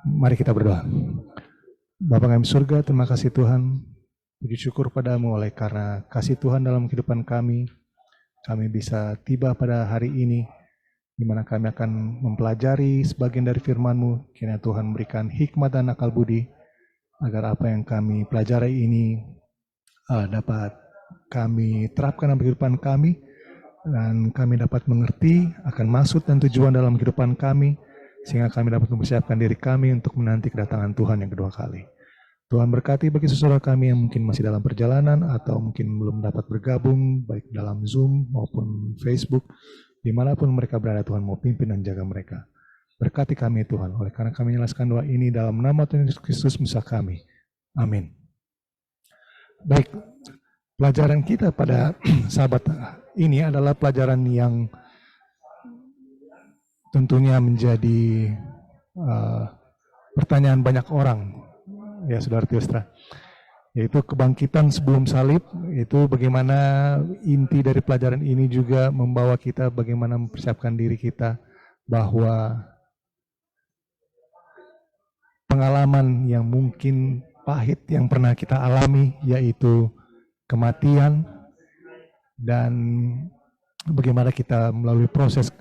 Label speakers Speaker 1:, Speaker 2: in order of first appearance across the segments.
Speaker 1: Mari kita berdoa. Bapa kami surga, terima kasih Tuhan. Puji syukur padamu oleh karena kasih Tuhan dalam kehidupan kami. Kami bisa tiba pada hari ini, di mana kami akan mempelajari sebagian dari firman-Mu. Kiranya Tuhan berikan hikmat dan akal budi, agar apa yang kami pelajari ini dapat kami terapkan dalam kehidupan kami, dan kami dapat mengerti akan maksud dan tujuan dalam kehidupan kami, sehingga kami dapat mempersiapkan diri kami untuk menanti kedatangan Tuhan yang kedua kali. Tuhan berkati bagi saudara kami yang mungkin masih dalam perjalanan atau mungkin belum dapat bergabung, baik dalam Zoom maupun Facebook, dimanapun mereka berada, Tuhan mau pimpin dan jaga mereka. Berkati kami Tuhan, oleh karena kami menjelaskan doa ini dalam nama Tuhan Yesus Kristus Musa kami. Amin. Baik, pelajaran kita pada sahabat ini adalah pelajaran yang tentunya menjadi pertanyaan banyak orang, ya saudara Tiostra, yaitu kebangkitan sebelum salib. Itu bagaimana inti dari pelajaran ini juga membawa kita bagaimana mempersiapkan diri kita bahwa pengalaman yang mungkin pahit yang pernah kita alami, yaitu kematian, dan bagaimana kita melalui proses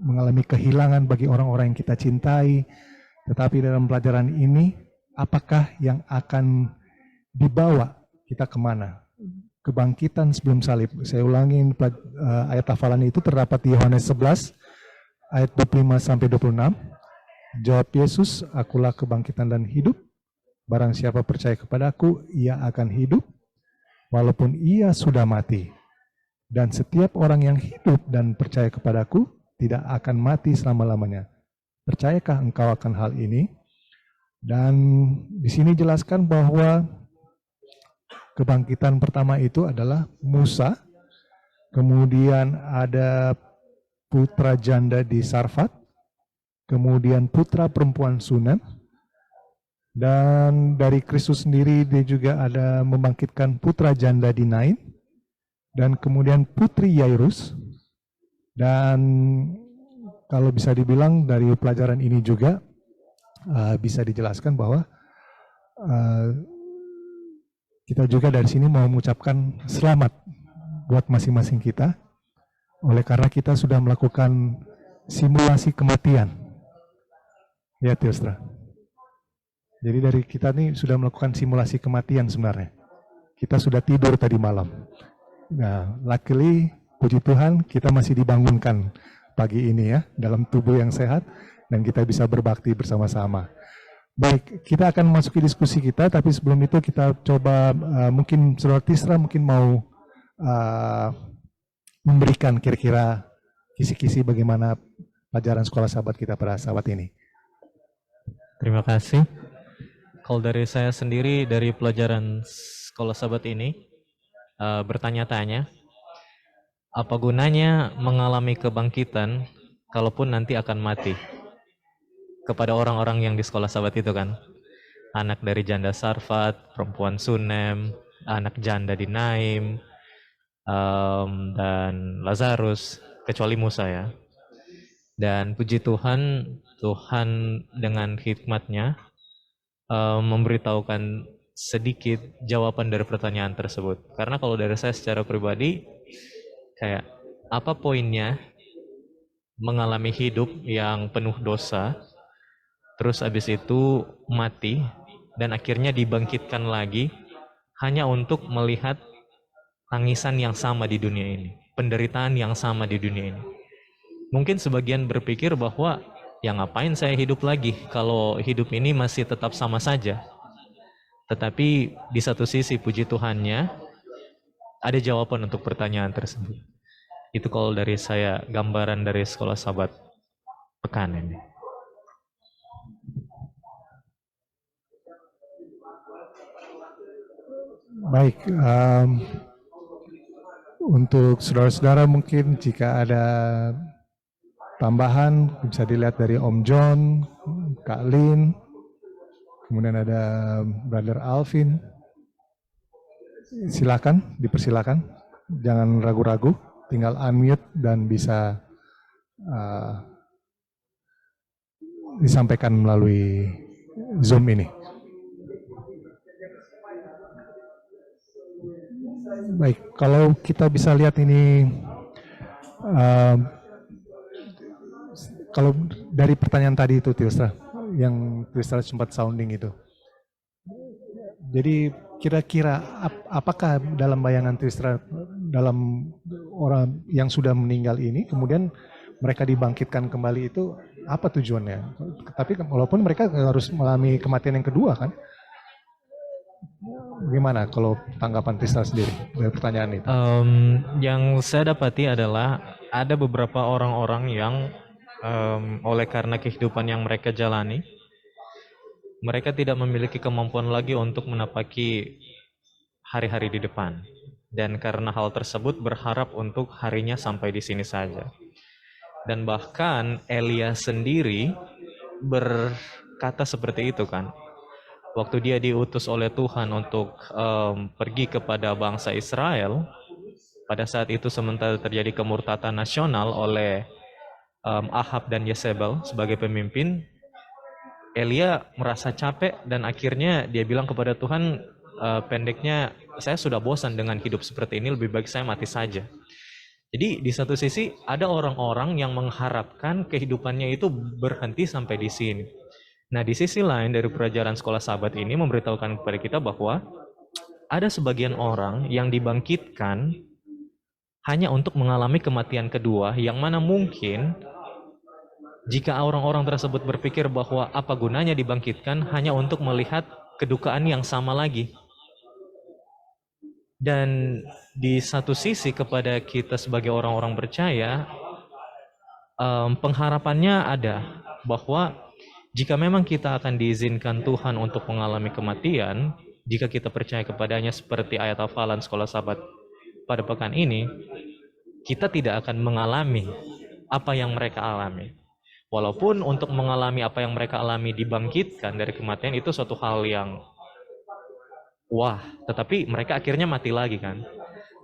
Speaker 1: mengalami kehilangan bagi orang-orang yang kita cintai. Tetapi dalam pelajaran ini, apakah yang akan dibawa kita kemana? Kebangkitan sebelum salib. Saya ulangi, ayat hafalan itu terdapat di Yohanes 11, ayat 25-26. Jawab Yesus, akulah kebangkitan dan hidup. Barang siapa percaya kepadaku, ia akan hidup, walaupun ia sudah mati. Dan setiap orang yang hidup dan percaya kepadaku tidak akan mati selama-lamanya. Percayakah engkau akan hal ini? Dan di sini jelaskan bahwa kebangkitan pertama itu adalah Musa, kemudian ada putra janda di Sarfat, kemudian putra perempuan Sunem, dan dari Kristus sendiri dia juga ada membangkitkan putra janda di Nain, dan kemudian putri Yairus. Dan kalau bisa dibilang dari pelajaran ini juga bisa dijelaskan bahwa kita juga dari sini mau mengucapkan selamat buat masing-masing kita, oleh karena kita sudah melakukan simulasi kematian. Ya Tiostra. Jadi dari kita nih sudah melakukan simulasi kematian sebenarnya. Kita sudah tidur tadi malam. Nah, luckily, puji Tuhan, kita masih dibangunkan pagi ini ya, dalam tubuh yang sehat, dan kita bisa berbakti bersama-sama. Baik, kita akan masuki diskusi kita, tapi sebelum itu kita coba, mungkin Saudara Tisra mungkin mau memberikan kira-kira kisi-kisi bagaimana pelajaran sekolah sahabat kita pada sahabat ini.
Speaker 2: Terima kasih. Kalau dari saya sendiri, dari pelajaran sekolah sahabat ini, bertanya-tanya, apa gunanya mengalami kebangkitan kalaupun nanti akan mati? Kepada orang-orang yang di sekolah sahabat itu kan, anak dari janda Sarfat, perempuan Sunem, anak janda di Naim, dan Lazarus, kecuali Musa ya. Dan puji Tuhan, Tuhan dengan hikmatnya memberitahukan sedikit jawaban dari pertanyaan tersebut. Karena kalau dari saya secara pribadi, kayak apa poinnya mengalami hidup yang penuh dosa, terus habis itu mati, dan akhirnya dibangkitkan lagi hanya untuk melihat tangisan yang sama di dunia ini, penderitaan yang sama di dunia ini. Mungkin sebagian berpikir bahwa ya ngapain saya hidup lagi kalau hidup ini masih tetap sama saja. Tetapi di satu sisi puji Tuhannya ada jawaban untuk pertanyaan tersebut. Itu kalau dari saya gambaran dari sekolah sahabat pekan ini.
Speaker 1: Baik, untuk saudara-saudara mungkin jika ada tambahan bisa dilihat dari Om John, Kak Lin, kemudian ada Brother Alvin. Silakan, dipersilakan, jangan ragu-ragu, tinggal unmute dan bisa disampaikan melalui Zoom ini. Baik, kalau kita bisa lihat ini, kalau dari pertanyaan tadi itu Tilstra, yang Tilstra sempat sounding itu. Jadi kira-kira apakah dalam bayangan Tilstra, dalam orang yang sudah meninggal ini, kemudian mereka dibangkitkan kembali itu apa tujuannya? Tapi walaupun mereka harus mengalami kematian yang kedua kan? Gimana kalau tanggapan Tilstra sendiri dari pertanyaan itu?
Speaker 2: Yang saya dapati adalah ada beberapa orang-orang yang oleh karena kehidupan yang mereka jalani, mereka tidak memiliki kemampuan lagi untuk menapaki hari-hari di depan. Dan karena hal tersebut berharap untuk harinya sampai di sini saja. Dan bahkan Elia sendiri berkata seperti itu kan. Waktu dia diutus oleh Tuhan untuk pergi kepada bangsa Israel, pada saat itu sementara terjadi kemurtatan nasional oleh Ahab dan Yezebel sebagai pemimpin, Elia merasa capek dan akhirnya dia bilang kepada Tuhan, pendeknya saya sudah bosan dengan hidup seperti ini, lebih baik saya mati saja. Jadi di satu sisi ada orang-orang yang mengharapkan kehidupannya itu berhenti sampai di sini. Nah di sisi lain dari pelajaran sekolah sahabat ini memberitahukan kepada kita bahwa ada sebagian orang yang dibangkitkan hanya untuk mengalami kematian kedua, yang mana mungkin jika orang-orang tersebut berpikir bahwa apa gunanya dibangkitkan hanya untuk melihat kedukaan yang sama lagi. Dan di satu sisi kepada kita sebagai orang-orang percaya, pengharapannya ada bahwa jika memang kita akan diizinkan Tuhan untuk mengalami kematian, jika kita percaya kepadanya seperti ayat hafalan sekolah sahabat pada pekan ini, kita tidak akan mengalami apa yang mereka alami. Walaupun untuk mengalami apa yang mereka alami dibangkitkan dari kematian itu suatu hal yang wah, tetapi mereka akhirnya mati lagi kan.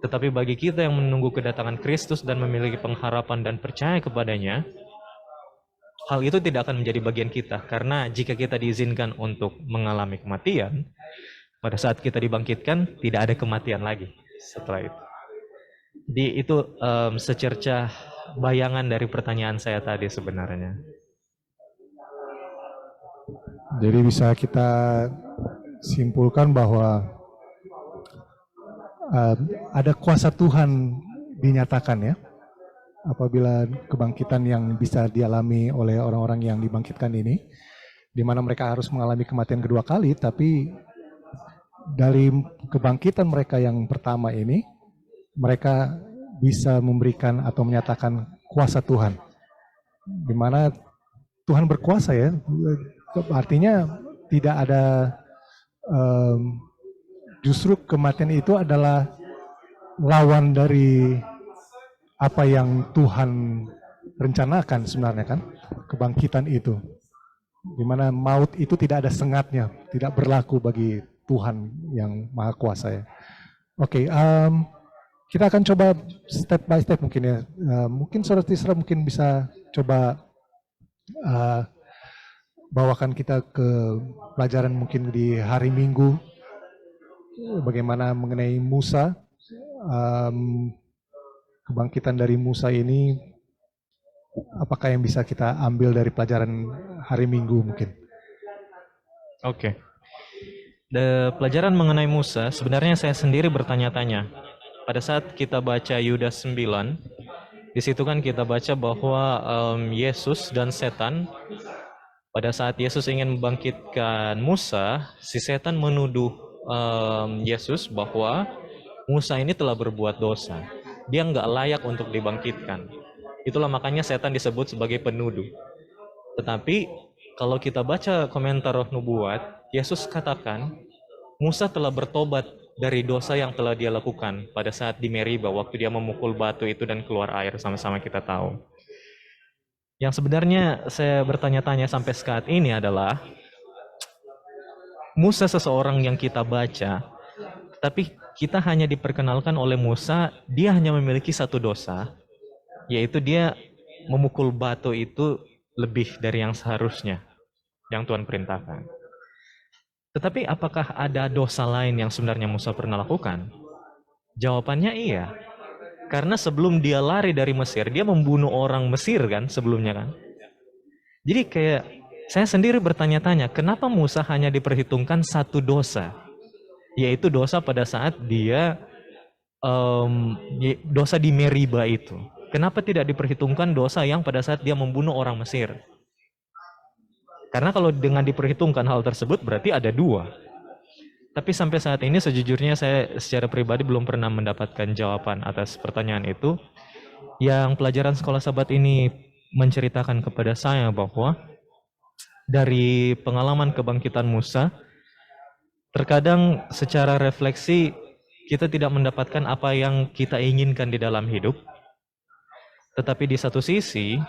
Speaker 2: Tetapi bagi kita yang menunggu kedatangan Kristus dan memiliki pengharapan dan percaya kepadanya, hal itu tidak akan menjadi bagian kita. Karena jika kita diizinkan untuk mengalami kematian, pada saat kita dibangkitkan tidak ada kematian lagi setelah itu. Jadi itu secercah bayangan dari pertanyaan saya tadi sebenarnya.
Speaker 1: Jadi bisa kita simpulkan bahwa ada kuasa Tuhan dinyatakan ya, apabila kebangkitan yang bisa dialami oleh orang-orang yang dibangkitkan ini, di mana mereka harus mengalami kematian kedua kali, tapi dari kebangkitan mereka yang pertama ini, mereka bisa memberikan atau menyatakan kuasa Tuhan, di mana Tuhan berkuasa ya, artinya tidak ada, justru kematian itu adalah lawan dari apa yang Tuhan rencanakan sebenarnya kan, kebangkitan itu, di mana maut itu tidak ada sengatnya, tidak berlaku bagi Tuhan yang Maha Kuasa ya. Oke, kita akan coba step by step mungkin ya. Mungkin Saudara Tisra mungkin bisa coba bawakan kita ke pelajaran mungkin di hari Minggu, bagaimana mengenai Musa, kebangkitan dari Musa ini, apakah yang bisa kita ambil dari pelajaran hari Minggu mungkin?
Speaker 2: Oke. Pelajaran mengenai Musa, sebenarnya saya sendiri bertanya-tanya. Pada saat kita baca Yudas 9, di situ kan kita baca bahwa Yesus dan setan, pada saat Yesus ingin membangkitkan Musa, si setan menuduh Yesus bahwa Musa ini telah berbuat dosa. Dia nggak layak untuk dibangkitkan. Itulah makanya setan disebut sebagai penuduh. Tetapi kalau kita baca komentar Roh Nubuat, Yesus katakan Musa telah bertobat dari dosa yang telah dia lakukan pada saat di Meriba, waktu dia memukul batu itu dan keluar air, sama-sama kita tahu. Yang sebenarnya saya bertanya-tanya sampai saat ini adalah, Musa seseorang yang kita baca, tapi kita hanya diperkenalkan oleh Musa, dia hanya memiliki satu dosa, yaitu dia memukul batu itu lebih dari yang seharusnya, yang Tuhan perintahkan. Tetapi apakah ada dosa lain yang sebenarnya Musa pernah lakukan? Jawabannya iya. Karena sebelum dia lari dari Mesir, dia membunuh orang Mesir kan sebelumnya kan. Jadi kayak saya sendiri bertanya-tanya, kenapa Musa hanya diperhitungkan satu dosa? Yaitu dosa pada saat dia dosa di Meriba itu. Kenapa tidak diperhitungkan dosa yang pada saat dia membunuh orang Mesir? Karena kalau dengan diperhitungkan hal tersebut berarti ada dua. Tapi sampai saat ini sejujurnya saya secara pribadi belum pernah mendapatkan jawaban atas pertanyaan itu. Yang pelajaran sekolah sahabat ini menceritakan kepada saya bahwa dari pengalaman kebangkitan Musa, terkadang secara refleksi kita tidak mendapatkan apa yang kita inginkan di dalam hidup. Tetapi di satu sisi,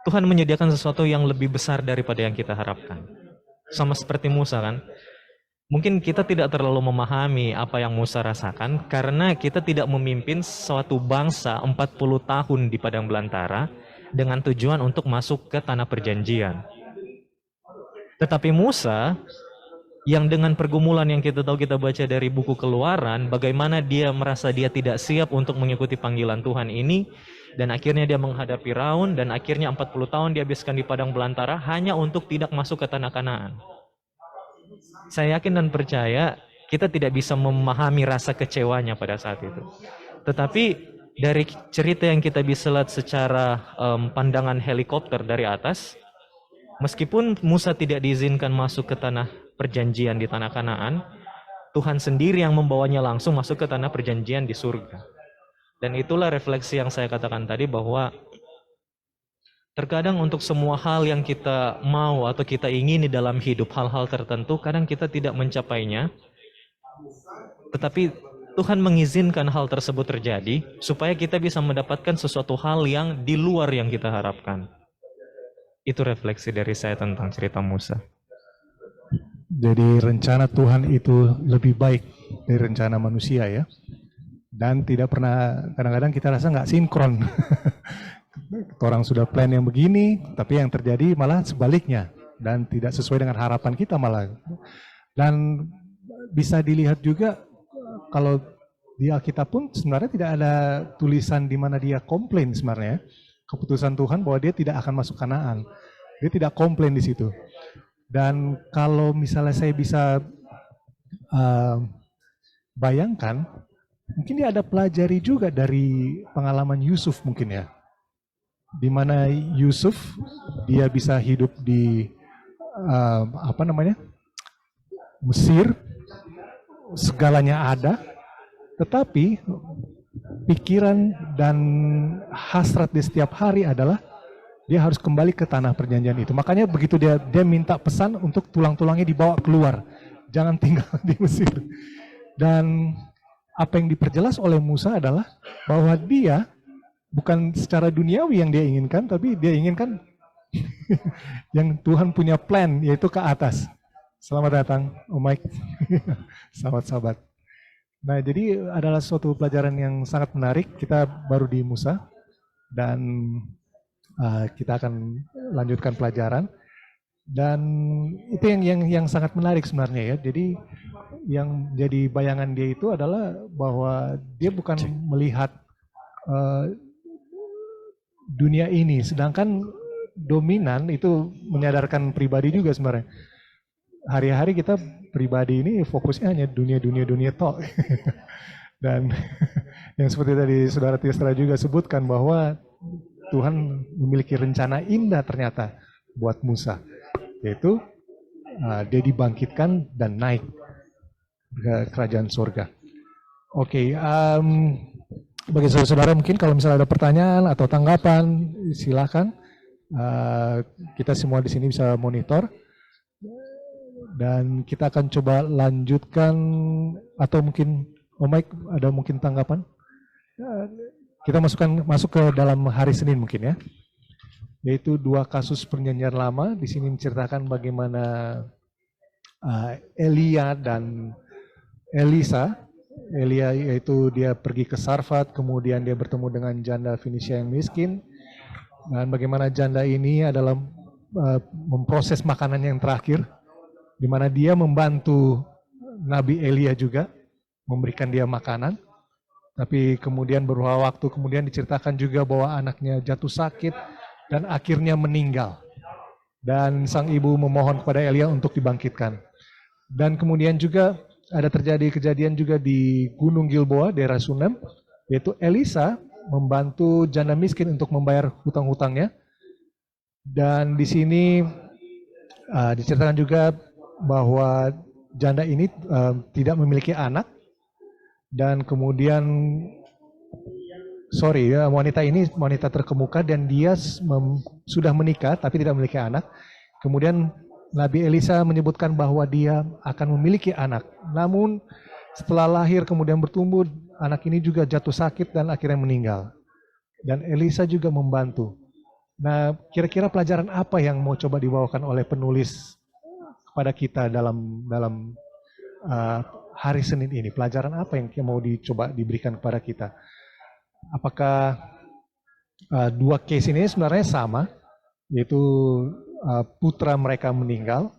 Speaker 2: Tuhan menyediakan sesuatu yang lebih besar daripada yang kita harapkan. Sama seperti Musa kan. Mungkin kita tidak terlalu memahami apa yang Musa rasakan karena kita tidak memimpin suatu bangsa 40 tahun di padang belantara dengan tujuan untuk masuk ke tanah perjanjian. Tetapi Musa yang dengan pergumulan yang kita tahu kita baca dari buku Keluaran, bagaimana dia merasa dia tidak siap untuk mengikuti panggilan Tuhan ini, dan akhirnya dia menghadapi Firaun, dan akhirnya 40 tahun dihabiskan di padang belantara hanya untuk tidak masuk ke tanah Kanaan. Saya yakin dan percaya kita tidak bisa memahami rasa kecewanya pada saat itu. Tetapi dari cerita yang kita bisa lihat secara pandangan helikopter dari atas, meskipun Musa tidak diizinkan masuk ke tanah perjanjian di tanah Kanaan, Tuhan sendiri yang membawanya langsung masuk ke tanah perjanjian di surga. Dan itulah refleksi yang saya katakan tadi bahwa terkadang untuk semua hal yang kita mau atau kita ingini dalam hidup, hal-hal tertentu, kadang kita tidak mencapainya. Tetapi Tuhan mengizinkan hal tersebut terjadi supaya kita bisa mendapatkan sesuatu hal yang di luar yang kita harapkan. Itu refleksi dari saya tentang cerita Musa.
Speaker 1: Jadi rencana Tuhan itu lebih baik dari rencana manusia ya. Dan tidak pernah, kadang-kadang kita rasa nggak sinkron. Orang sudah plan yang begini, tapi yang terjadi malah sebaliknya. Dan tidak sesuai dengan harapan kita malah. Dan bisa dilihat juga kalau di Alkitab pun sebenarnya tidak ada tulisan di mana dia komplain sebenarnya. Keputusan Tuhan bahwa dia tidak akan masuk Kanaan. Dia tidak komplain di situ. Dan kalau misalnya saya bisa bayangkan, mungkin dia ada pelajari juga dari pengalaman Yusuf mungkin ya. Di mana Yusuf dia bisa hidup di Mesir, segalanya ada, tetapi pikiran dan hasrat di setiap hari adalah dia harus kembali ke tanah perjanjian itu. Makanya begitu dia minta pesan untuk tulang-tulangnya dibawa keluar, jangan tinggal di Mesir. Dan apa yang diperjelas oleh Musa adalah bahwa dia bukan secara duniawi yang dia inginkan, tapi dia inginkan yang Tuhan punya plan, yaitu ke atas. Selamat datang, Om Mike. Sahabat-sahabat. Nah, jadi adalah suatu pelajaran yang sangat menarik. Kita baru di Musa, dan kita akan lanjutkan pelajaran. Dan itu yang sangat menarik sebenarnya ya. Jadi yang jadi bayangan dia itu adalah bahwa dia bukan melihat dunia ini, sedangkan dominan itu menyadarkan pribadi juga sebenarnya. Hari-hari kita pribadi ini fokusnya hanya dunia tok. Dan yang seperti tadi Saudara Tiastra juga sebutkan bahwa Tuhan memiliki rencana indah ternyata buat Musa, yaitu dia dibangkitkan dan naik ke kerajaan surga. Oke, bagi saudara-saudara mungkin kalau misalnya ada pertanyaan atau tanggapan, silakan. Kita semua di sini bisa monitor. Dan kita akan coba lanjutkan, atau mungkin Om Mike ada mungkin tanggapan? Kita masuk ke dalam hari Senin mungkin ya. Yaitu 2 kasus perjanjian lama. Di sini menceritakan bagaimana Elia dan Elisa. Elia yaitu dia pergi ke Sarfat, kemudian dia bertemu dengan janda Fenisia yang miskin, Dan bagaimana janda ini adalah memproses makanan yang terakhir, di mana dia membantu Nabi Elia juga, memberikan dia makanan. Tapi kemudian beberapa waktu kemudian diceritakan juga bahwa anaknya jatuh sakit dan akhirnya meninggal. Dan sang ibu memohon kepada Elia untuk dibangkitkan. Dan kemudian juga ada terjadi kejadian juga di Gunung Gilboa, daerah Sunem, yaitu Elisa membantu janda miskin untuk membayar hutang-hutangnya. Dan di sini diceritakan juga bahwa janda ini tidak memiliki anak, dan kemudian wanita ini wanita terkemuka dan dia sudah menikah tapi tidak memiliki anak. Kemudian Nabi Elisa menyebutkan bahwa dia akan memiliki anak. Namun setelah lahir kemudian bertumbuh, anak ini juga jatuh sakit dan akhirnya meninggal. Dan Elisa juga membantu. Nah, kira-kira pelajaran apa yang mau coba dibawakan oleh penulis kepada kita dalam hari Senin ini? Pelajaran apa yang mau dicoba diberikan kepada kita? Apakah dua case ini sebenarnya sama, yaitu putra mereka meninggal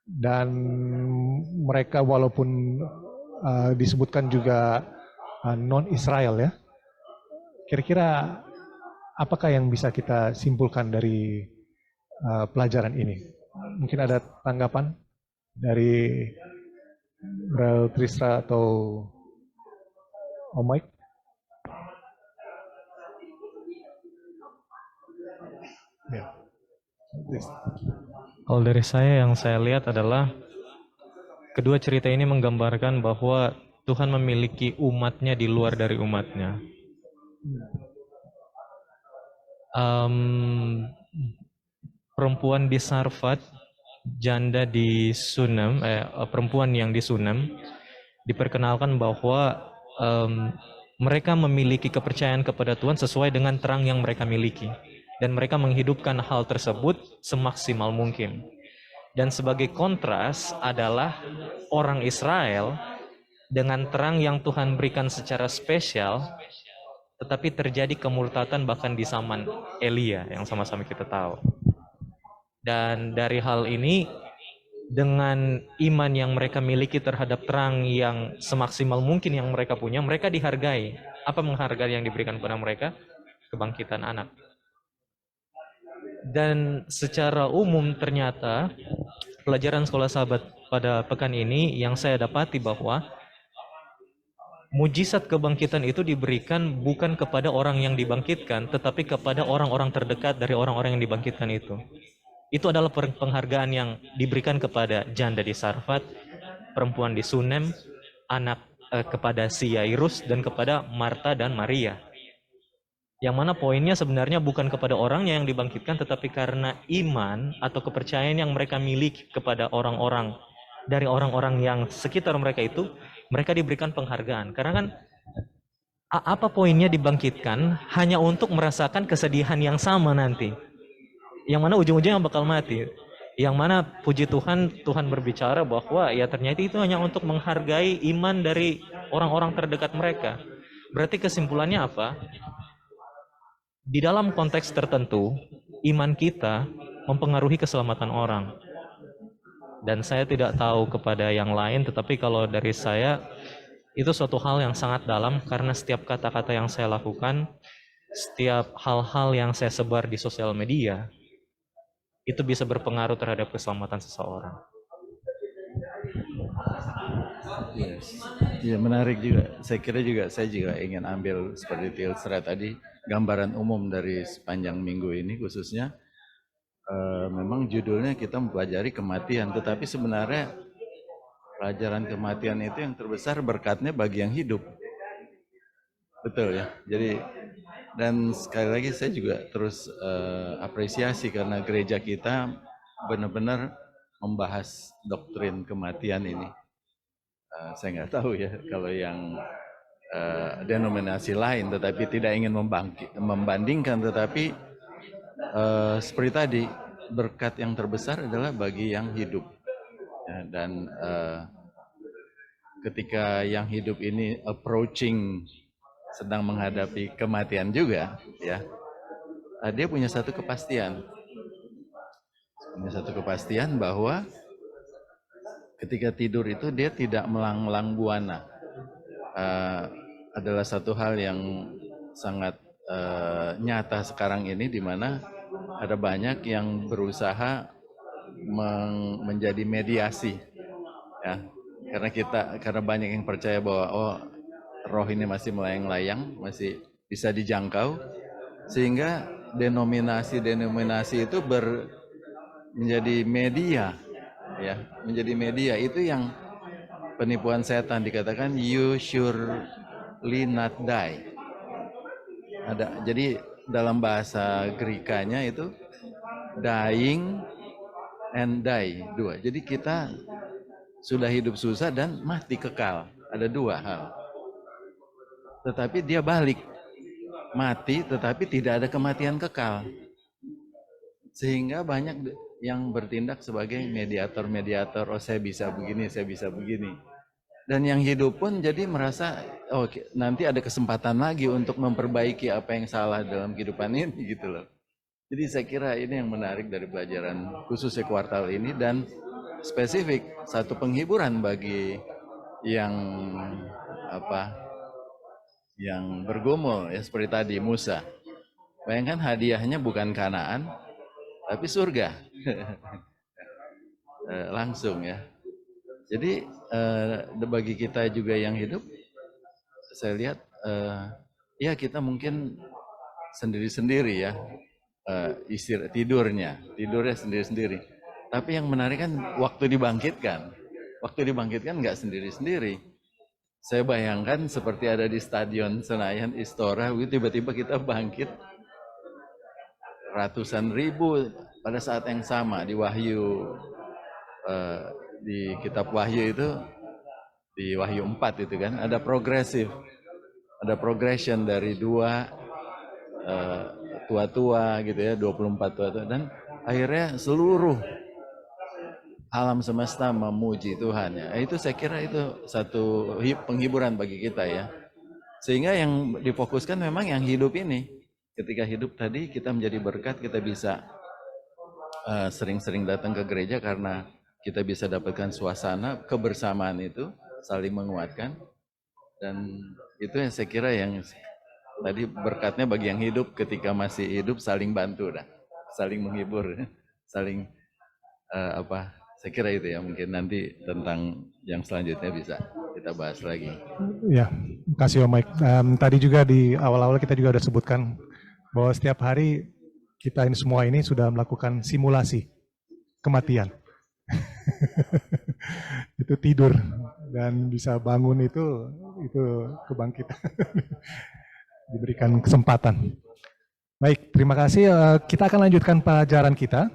Speaker 1: dan mereka walaupun disebutkan juga non-Israel ya. Kira-kira apakah yang bisa kita simpulkan dari pelajaran ini? Mungkin ada tanggapan dari Brel Tristra atau Om Mike? Ya.
Speaker 2: Kalau dari saya yang saya lihat adalah kedua cerita ini menggambarkan bahwa Tuhan memiliki umatnya di luar dari umatnya. Perempuan di Sarfat, janda di Sunem, perempuan yang di Sunem, diperkenalkan bahwa mereka memiliki kepercayaan kepada Tuhan sesuai dengan terang yang mereka miliki. Dan mereka menghidupkan hal tersebut semaksimal mungkin. Dan sebagai kontras adalah orang Israel dengan terang yang Tuhan berikan secara spesial, tetapi terjadi kemurtatan bahkan di zaman Elia yang sama-sama kita tahu. Dan dari hal ini, dengan iman yang mereka miliki terhadap terang yang semaksimal mungkin yang mereka punya, mereka dihargai. Apa menghargai yang diberikan kepada mereka? Kebangkitan anak. Dan secara umum ternyata pelajaran sekolah sahabat pada pekan ini yang saya dapati bahwa mujizat kebangkitan itu diberikan bukan kepada orang yang dibangkitkan, tetapi kepada orang-orang terdekat dari orang-orang yang dibangkitkan itu. Itu adalah penghargaan yang diberikan kepada janda di Sarfat, perempuan di Sunem, anak kepada si Yairus, dan kepada Marta dan Maria. Yang mana poinnya sebenarnya bukan kepada orangnya yang dibangkitkan, tetapi karena iman atau kepercayaan yang mereka miliki kepada orang-orang dari orang-orang yang sekitar mereka itu, mereka diberikan penghargaan. Karena kan apa poinnya dibangkitkan hanya untuk merasakan kesedihan yang sama nanti, yang mana ujung-ujungnya bakal mati. Yang mana puji Tuhan, Tuhan berbicara bahwa ya ternyata itu hanya untuk menghargai iman dari orang-orang terdekat mereka. Berarti kesimpulannya apa? Di dalam konteks tertentu, iman kita mempengaruhi keselamatan orang. Dan saya tidak tahu kepada yang lain, tetapi kalau dari saya, itu suatu hal yang sangat dalam karena setiap kata-kata yang saya lakukan, setiap hal-hal yang saya sebar di sosial media, itu bisa berpengaruh terhadap keselamatan seseorang.
Speaker 3: Yes. Ya, menarik juga. Saya kira juga saya juga ingin ambil seperti Tilstra tadi, gambaran umum dari sepanjang minggu ini khususnya. Memang judulnya kita mempelajari kematian, tetapi sebenarnya pelajaran kematian itu yang terbesar berkatnya bagi yang hidup. Betul ya. Jadi dan sekali lagi saya juga terus apresiasi karena gereja kita benar-benar membahas doktrin kematian ini. Saya nggak tahu ya kalau yang denominasi lain, tetapi tidak ingin membandingkan, tetapi seperti tadi, berkat yang terbesar adalah bagi yang hidup. Ya, dan ketika yang hidup ini approaching, sedang menghadapi kematian juga, ya, dia punya satu kepastian. Bahwa ketika tidur itu dia tidak melanglang buana. Adalah satu hal yang sangat nyata sekarang ini, di mana ada banyak yang berusaha menjadi mediasi, ya. Karena banyak yang percaya bahwa roh ini masih melayang-layang, masih bisa dijangkau, sehingga denominasi itu menjadi media, ya, menjadi media. Itu yang penipuan setan, dikatakan you surely not die. Jadi dalam bahasa Grekanya itu dying and die, dua. Jadi kita sudah hidup susah dan mati kekal, ada dua hal. Tetapi dia balik, mati tetapi tidak ada kematian kekal. Sehingga banyak yang bertindak sebagai mediator, oh saya bisa begini. Dan yang hidup pun jadi merasa, oh nanti ada kesempatan lagi untuk memperbaiki apa yang salah dalam kehidupan ini, gitu loh. Jadi saya kira ini yang menarik dari pelajaran khususnya kuartal ini, dan spesifik satu penghiburan bagi yang yang bergumul, ya, seperti tadi Musa. Bayangkan hadiahnya bukan Kanaan, tapi surga. Langsung, ya. Jadi bagi kita juga yang hidup, saya lihat ya kita mungkin sendiri-sendiri, ya, tidurnya sendiri-sendiri. Tapi yang menarik kan waktu dibangkitkan nggak sendiri-sendiri. Saya bayangkan seperti ada di Stadion Senayan, Istora, tiba-tiba kita bangkit ratusan ribu pada saat yang sama. Di Wahyu, di kitab Wahyu itu, di Wahyu 4 itu kan ada progression dari dua tua-tua gitu, ya, 24 tua-tua, dan akhirnya seluruh alam semesta memuji Tuhan, ya. Itu saya kira itu satu penghiburan bagi kita, ya. Sehingga yang difokuskan memang yang hidup ini. Ketika hidup tadi kita menjadi berkat, kita bisa sering-sering datang ke gereja karena kita bisa dapatkan suasana kebersamaan itu, saling menguatkan. Dan itu yang saya kira yang tadi berkatnya bagi yang hidup, ketika masih hidup saling bantu, saling menghibur, saling saya kira itu, ya. Mungkin nanti tentang yang selanjutnya bisa kita bahas lagi.
Speaker 1: Ya, kasih Om Mike. Tadi juga di awal-awal kita juga sudah sebutkan bahwa setiap hari kita ini semua ini sudah melakukan simulasi kematian. Itu tidur dan bisa bangun itu kebangkitan. Diberikan kesempatan. Baik, terima kasih. Kita akan lanjutkan pelajaran kita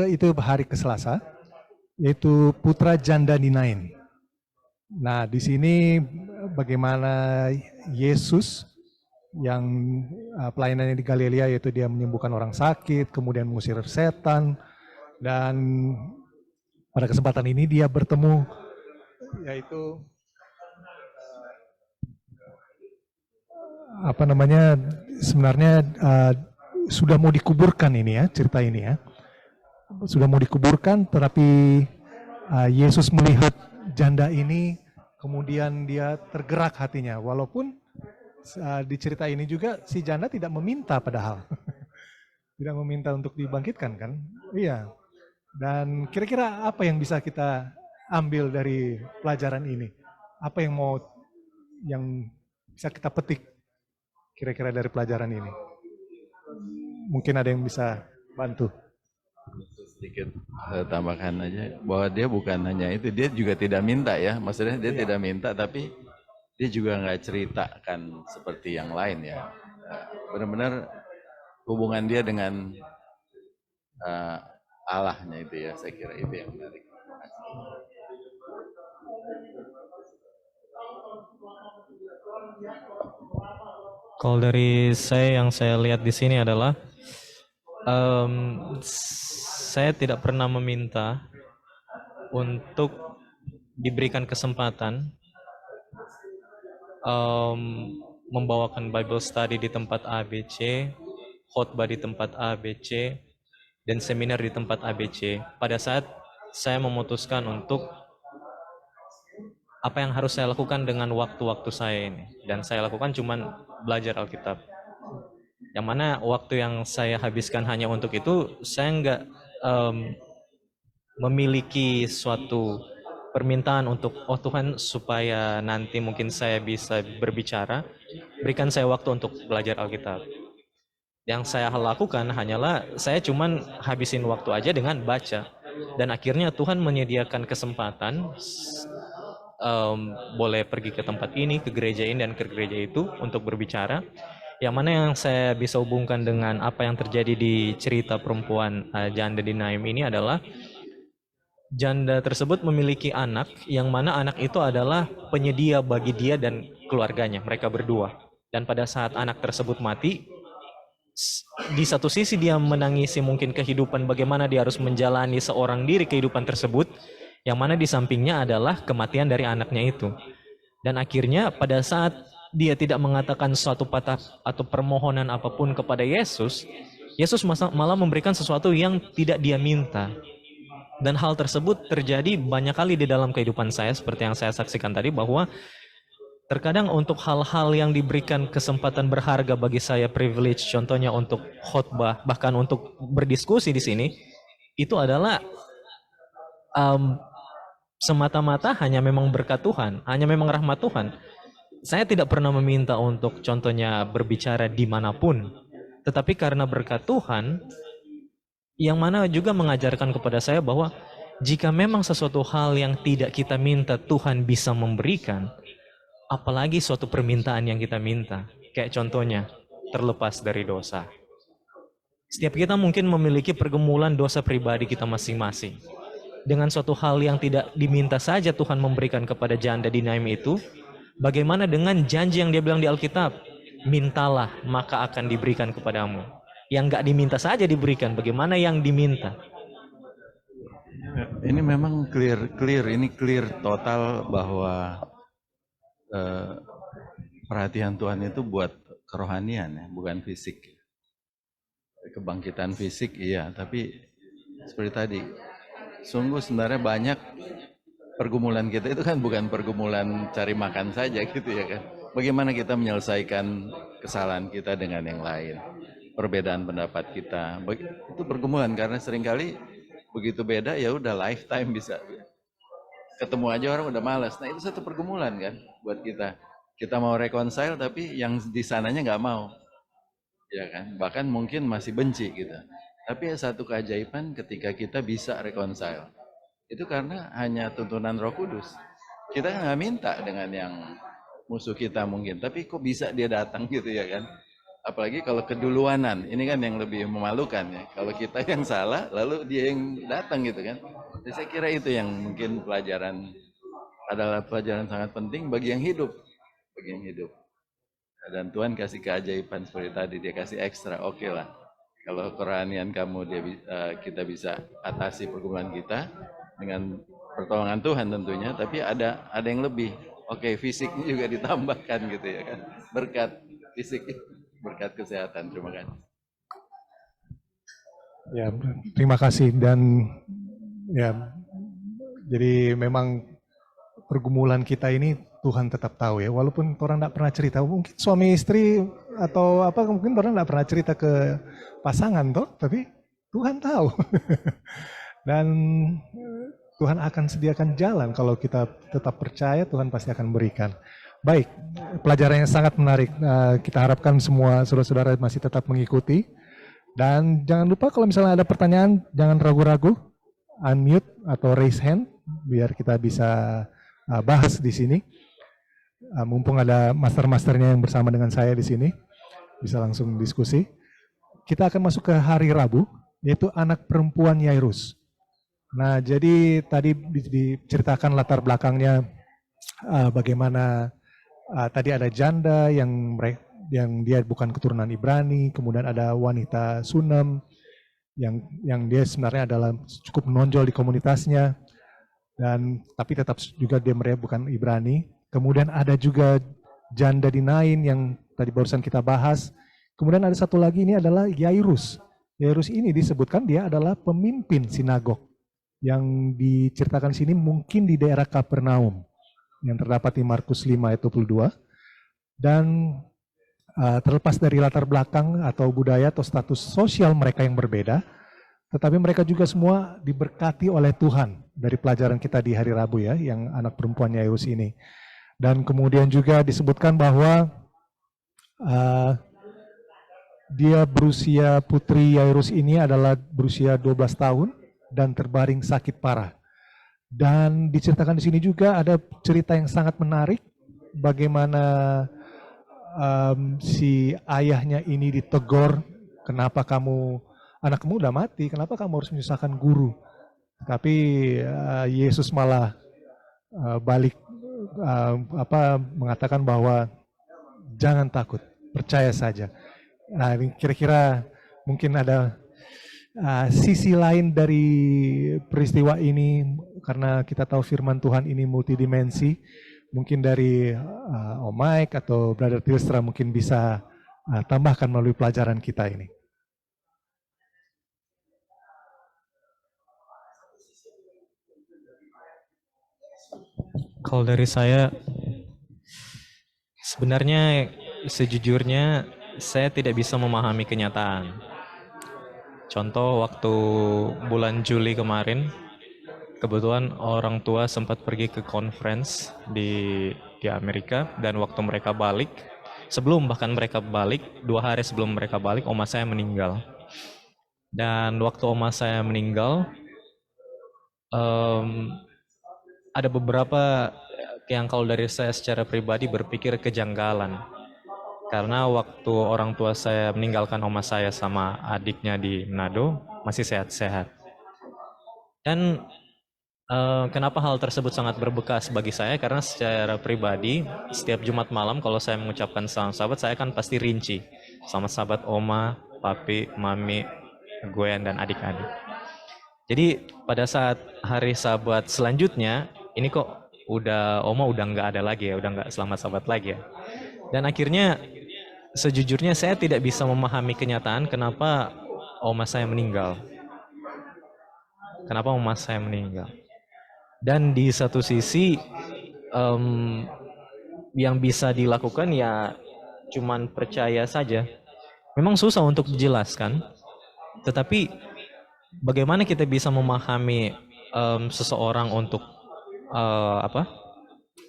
Speaker 1: itu hari ke Selasa, yaitu putra janda di Nain. Nah, di sini bagaimana Yesus yang pelayanannya di Galilea, yaitu dia menyembuhkan orang sakit, kemudian mengusir setan, dan pada kesempatan ini dia bertemu, yaitu sebenarnya sudah mau dikuburkan ini, ya, cerita ini, ya. Sudah mau dikuburkan, tetapi Yesus melihat janda ini, kemudian dia tergerak hatinya. Walaupun di cerita ini juga si janda tidak meminta, padahal tidak meminta untuk dibangkitkan, kan? Iya. Dan kira-kira apa yang bisa kita ambil dari pelajaran ini? Apa yang bisa kita petik kira-kira dari pelajaran ini? Mungkin ada yang bisa bantu.
Speaker 3: Sedikit tambahkan aja bahwa dia bukan hanya itu, dia juga tidak minta, ya. Maksudnya dia tidak minta, tapi dia juga nggak ceritakan seperti yang lain, ya. Benar-benar hubungan dia dengan Allahnya itu, ya. Saya kira itu yang menarik.
Speaker 2: Kalau dari saya, yang saya lihat di sini adalah saya tidak pernah meminta untuk diberikan kesempatan membawakan Bible study di tempat ABC khotbah di tempat A, B, C, dan seminar di tempat A, B, C. Pada saat saya memutuskan untuk apa yang harus saya lakukan dengan waktu-waktu saya ini. Dan saya lakukan cuman belajar Alkitab. Yang mana waktu yang saya habiskan hanya untuk itu, saya nggak memiliki suatu permintaan untuk, oh Tuhan supaya nanti mungkin saya bisa berbicara, berikan saya waktu untuk belajar Alkitab. Yang saya lakukan hanyalah saya cuman habisin waktu aja dengan baca. Dan akhirnya Tuhan menyediakan kesempatan, boleh pergi ke tempat ini, ke gereja ini, dan ke gereja itu untuk berbicara. Yang mana yang saya bisa hubungkan dengan apa yang terjadi di cerita perempuan janda di Naim ini adalah janda tersebut memiliki anak yang mana anak itu adalah penyedia bagi dia dan keluarganya, mereka berdua. Dan pada saat anak tersebut mati, di satu sisi dia menangisi mungkin kehidupan, bagaimana dia harus menjalani seorang diri kehidupan tersebut, yang mana di sampingnya adalah kematian dari anaknya itu. Dan akhirnya pada saat dia tidak mengatakan suatu patah atau permohonan apapun kepada Yesus, Yesus malah memberikan sesuatu yang tidak dia minta. Dan hal tersebut terjadi banyak kali di dalam kehidupan saya, seperti yang saya saksikan tadi, bahwa terkadang untuk hal-hal yang diberikan kesempatan berharga bagi saya, privilege, contohnya untuk khotbah, bahkan untuk berdiskusi di sini, itu adalah semata-mata hanya memang berkat Tuhan, hanya memang rahmat Tuhan. Saya tidak pernah meminta untuk contohnya berbicara dimanapun, tetapi karena berkat Tuhan, yang mana juga mengajarkan kepada saya bahwa jika memang sesuatu hal yang tidak kita minta Tuhan bisa memberikan, apalagi suatu permintaan yang kita minta. Kayak contohnya, terlepas dari dosa. Setiap kita mungkin memiliki pergumulan dosa pribadi kita masing-masing. Dengan suatu hal yang tidak diminta saja Tuhan memberikan kepada janda di Naim itu, bagaimana dengan janji yang dia bilang di Alkitab? Mintalah, maka akan diberikan kepadamu. Yang nggak diminta saja diberikan, bagaimana yang diminta?
Speaker 3: Ini memang clear total bahwa perhatian Tuhan itu buat kerohanian ya, bukan fisik. Kebangkitan fisik iya, tapi seperti tadi, sungguh sebenarnya banyak pergumulan kita itu kan bukan pergumulan cari makan saja gitu ya kan. Bagaimana kita menyelesaikan kesalahan kita dengan yang lain, perbedaan pendapat kita, itu pergumulan karena seringkali begitu beda ya udah lifetime bisa ketemu aja orang udah malas. Nah itu satu pergumulan kan buat kita. Kita mau reconcile tapi yang di sananya nggak mau, ya kan? Bahkan mungkin masih benci gitu. Tapi satu keajaiban ketika kita bisa reconcile, itu karena hanya tuntunan Roh Kudus. Kita nggak minta dengan yang musuh kita mungkin, tapi kok bisa dia datang gitu ya kan? Apalagi kalau keduluanan, ini kan yang lebih memalukan ya. Kalau kita yang salah, lalu dia yang datang gitu kan. Jadi saya kira itu yang mungkin adalah pelajaran sangat penting bagi yang hidup. Dan Tuhan kasih keajaiban seperti tadi, dia kasih ekstra, oke lah. Kalau kerohanian kamu kita bisa atasi pergumulan kita dengan pertolongan Tuhan tentunya, tapi ada yang lebih. Oke, fisiknya juga ditambahkan gitu ya kan. Berkat fisik, berkat kesehatan. Terima kasih.
Speaker 1: Ya, terima kasih. Dan ya, jadi memang pergumulan kita ini Tuhan tetap tahu ya, walaupun orang tidak pernah cerita, mungkin suami istri atau apa, mungkin orang tidak pernah cerita ke pasangan toh, tapi Tuhan tahu. Dan Tuhan akan sediakan jalan kalau kita tetap percaya, Tuhan pasti akan berikan. Baik, pelajaran yang sangat menarik. Kita harapkan semua saudara-saudara masih tetap mengikuti. Dan jangan lupa kalau misalnya ada pertanyaan, jangan ragu-ragu, unmute atau raise hand, biar kita bisa bahas di sini. Mumpung ada master-masternya yang bersama dengan saya di sini, bisa langsung diskusi. Kita akan masuk ke hari Rabu, yaitu anak perempuan Yairus. Nah, jadi tadi diceritakan latar belakangnya bagaimana tadi ada janda yang dia bukan keturunan Ibrani, kemudian ada wanita Sunem yang dia sebenarnya adalah cukup menonjol di komunitasnya, dan tapi tetap juga dia mereka bukan Ibrani. Kemudian ada juga janda di Nain yang tadi barusan kita bahas, Kemudian ada satu lagi, ini adalah Yairus. Yairus ini disebutkan dia adalah pemimpin sinagog yang diceritakan di sini mungkin di daerah Kapernaum yang terdapat di Markus 5 ayat 22. Dan terlepas dari latar belakang atau budaya atau status sosial mereka yang berbeda, tetapi mereka juga semua diberkati oleh Tuhan dari pelajaran kita di hari Rabu ya, yang anak perempuan Yairus ini. Dan kemudian juga disebutkan bahwa dia berusia, putri Yairus ini adalah berusia 12 tahun dan terbaring sakit parah. Dan diceritakan di sini juga ada cerita yang sangat menarik, bagaimana si ayahnya ini ditegur, kenapa kamu, anakmu udah mati, kenapa kamu harus menyusahkan guru? Tapi Yesus malah balik mengatakan bahwa jangan takut, percaya saja. Nah, ini kira-kira mungkin ada sisi lain dari peristiwa ini, karena kita tahu firman Tuhan ini multidimensi. Mungkin dari Om Mike atau Brother Tilstra mungkin bisa tambahkan melalui pelajaran kita ini.
Speaker 2: Kalau dari saya, sebenarnya sejujurnya saya tidak bisa memahami kenyataan. Contoh waktu bulan Juli kemarin, kebetulan orang tua sempat pergi ke conference di Amerika, dan waktu mereka balik, bahkan mereka balik, 2 hari sebelum mereka balik, oma saya meninggal. Dan waktu oma saya meninggal, ada beberapa yang kalau dari saya secara pribadi berpikir kejanggalan. Karena waktu orang tua saya meninggalkan oma saya sama adiknya di Manado, masih sehat-sehat. Dan kenapa hal tersebut sangat berbekas bagi saya? Karena secara pribadi, setiap Jumat malam kalau saya mengucapkan salam sahabat, saya kan pasti rinci sama sahabat oma, papi, mami, Gwen, dan adik-adik. Jadi pada saat hari sahabat selanjutnya, ini kok oma udah nggak ada lagi ya, udah nggak selamat sahabat lagi ya. Dan akhirnya sejujurnya saya tidak bisa memahami kenyataan kenapa oma saya meninggal. Kenapa oma saya meninggal? Dan di satu sisi yang bisa dilakukan ya cuman percaya saja. Memang susah untuk dijelaskan, tetapi bagaimana kita bisa memahami seseorang untuk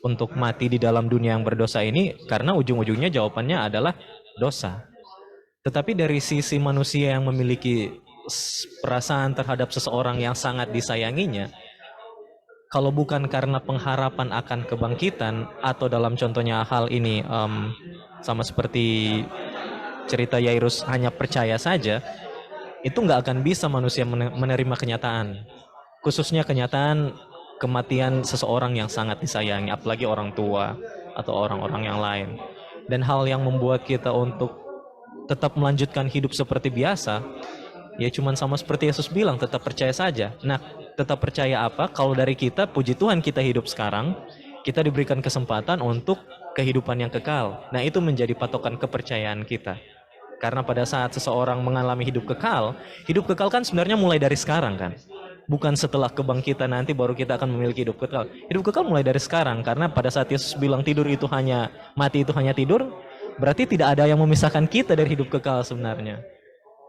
Speaker 2: untuk mati di dalam dunia yang berdosa ini, karena ujung-ujungnya jawabannya adalah dosa. Tetapi dari sisi manusia yang memiliki perasaan terhadap seseorang yang sangat disayanginya, kalau bukan karena pengharapan akan kebangkitan, atau dalam contohnya hal ini sama seperti cerita Yairus hanya percaya saja, itu nggak akan bisa manusia menerima kenyataan. Khususnya kenyataan kematian seseorang yang sangat disayangi, apalagi orang tua atau orang-orang yang lain. Dan hal yang membuat kita untuk tetap melanjutkan hidup seperti biasa, ya cuman sama seperti Yesus bilang, tetap percaya saja. Nah, tetap percaya apa? Kalau dari kita, puji Tuhan kita hidup sekarang, kita diberikan kesempatan untuk kehidupan yang kekal. Nah, itu menjadi patokan kepercayaan kita. Karena pada saat seseorang mengalami hidup kekal kan sebenarnya mulai dari sekarang kan. Bukan setelah kebangkitan nanti baru kita akan memiliki hidup kekal. Hidup kekal mulai dari sekarang, karena pada saat Yesus bilang mati itu hanya tidur, berarti tidak ada yang memisahkan kita dari hidup kekal sebenarnya.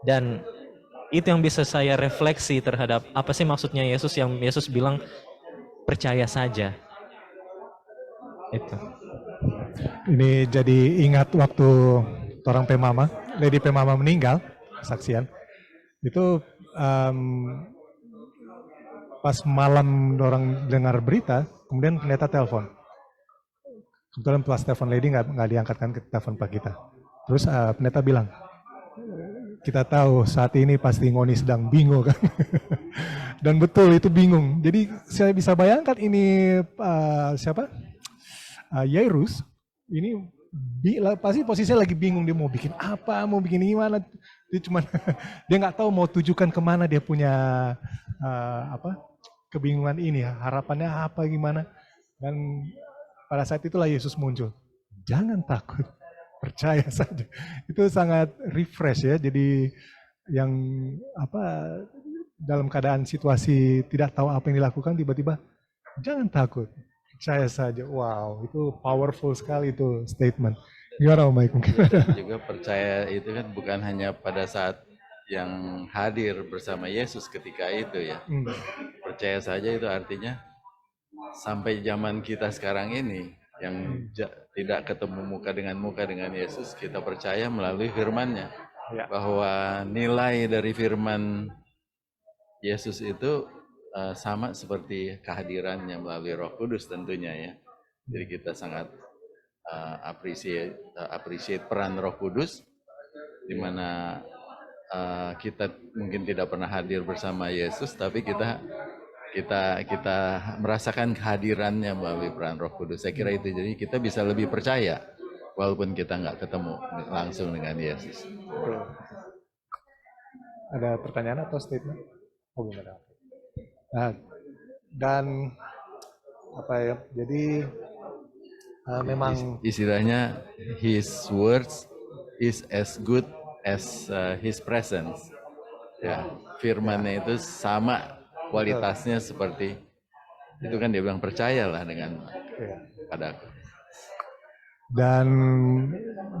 Speaker 2: Dan itu yang bisa saya refleksi terhadap apa sih maksudnya Yesus, yang Yesus bilang percaya saja. Itu.
Speaker 1: Ini jadi ingat waktu orang Pemama, Lady Pemama meninggal, kesaksian. Itu pas malam orang dengar berita, kemudian pendeta telepon. Kebetulan pas telepon Lady nggak diangkatkan ke telepon Pak kita. Terus pendeta bilang, kita tahu saat ini pasti Ngoni sedang bingung kan. Dan betul itu bingung. Jadi saya bisa bayangkan ini Yairus ini pasti posisinya lagi bingung, dia mau bikin apa, mau bikin gimana. Dia cuma dia nggak tahu mau tujukan kemana, dia punya kebingungan ini, harapannya apa gimana. Dan pada saat itulah Yesus muncul. Jangan takut, percaya saja. Itu sangat refresh ya. Jadi yang dalam keadaan situasi tidak tahu apa yang dilakukan, tiba-tiba jangan takut, percaya saja. Wow, itu powerful sekali itu statement. Gimana Om Mike?
Speaker 3: Juga percaya itu kan bukan hanya pada saat yang hadir bersama Yesus ketika itu ya. Percaya saja itu artinya sampai zaman kita sekarang ini yang tidak ketemu muka dengan Yesus, kita percaya melalui firman-Nya. Bahwa nilai dari firman Yesus itu sama seperti kehadirannya melalui Roh Kudus tentunya ya. Jadi kita sangat appreciate peran Roh Kudus, di mana kita mungkin tidak pernah hadir bersama Yesus, tapi kita merasakan kehadirannya melalui peran Roh Kudus. Saya kira itu, jadi kita bisa lebih percaya walaupun kita nggak ketemu langsung dengan Yesus.
Speaker 1: Ada pertanyaan atau statement? Oh, belum ada. Nah, dan apa ya? Jadi memang
Speaker 3: istilahnya His words is as good as His presence. Ya, firman-Nya itu sama kualitasnya seperti itu kan dia bilang percayalah dengan padaku.
Speaker 1: Dan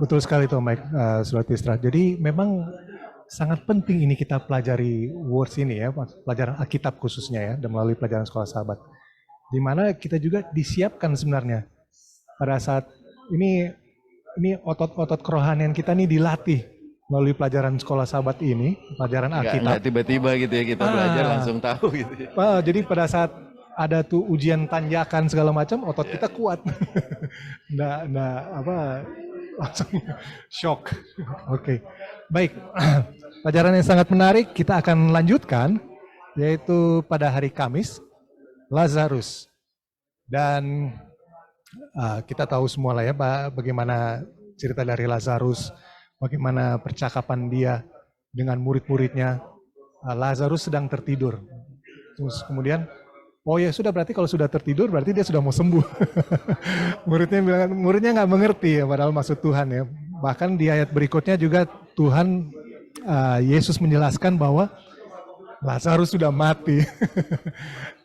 Speaker 1: betul sekali tuh Mike, Surat Isra. Jadi memang sangat penting ini kita pelajari words ini ya, pelajaran Alkitab khususnya ya, dan melalui pelajaran sekolah sahabat. Di mana kita juga disiapkan sebenarnya pada saat ini otot-otot kerohanian kita nih dilatih melalui pelajaran sekolah sahabat ini, pelajaran Alkitab.
Speaker 3: Nggak tiba-tiba gitu ya kita belajar langsung tahu gitu ya.
Speaker 1: Jadi pada saat ada tuh ujian tanjakan segala macam, otot kita kuat. Langsung shock. Oke. Baik. Pelajaran yang sangat menarik kita akan lanjutkan, yaitu pada hari Kamis, Lazarus. Dan kita tahu semua lah ya bagaimana cerita dari Lazarus, bagaimana percakapan dia dengan murid-muridnya. Lazarus sedang tertidur. Terus kemudian, oh ya sudah, berarti kalau sudah tertidur berarti dia sudah mau sembuh. Muridnya nggak mengerti ya, padahal maksud Tuhan ya. Bahkan di ayat berikutnya juga Tuhan Yesus menjelaskan bahwa Lazarus sudah mati.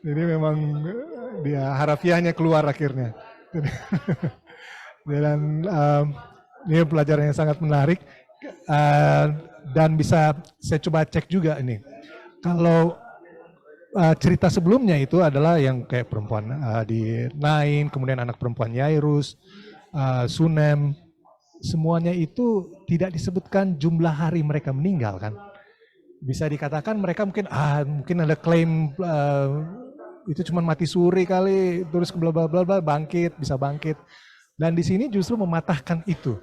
Speaker 1: Jadi memang dia harafiahnya keluar akhirnya. Dan ini pelajaran yang sangat menarik, dan bisa saya coba cek juga ini. Kalau cerita sebelumnya itu adalah yang kayak perempuan di Nain, kemudian anak perempuan Yairus, Sunem, semuanya itu tidak disebutkan jumlah hari mereka meninggal kan. Bisa dikatakan mereka mungkin ada klaim itu cuma mati suri kali, terus bla bla bla bisa bangkit. Dan di sini justru mematahkan itu.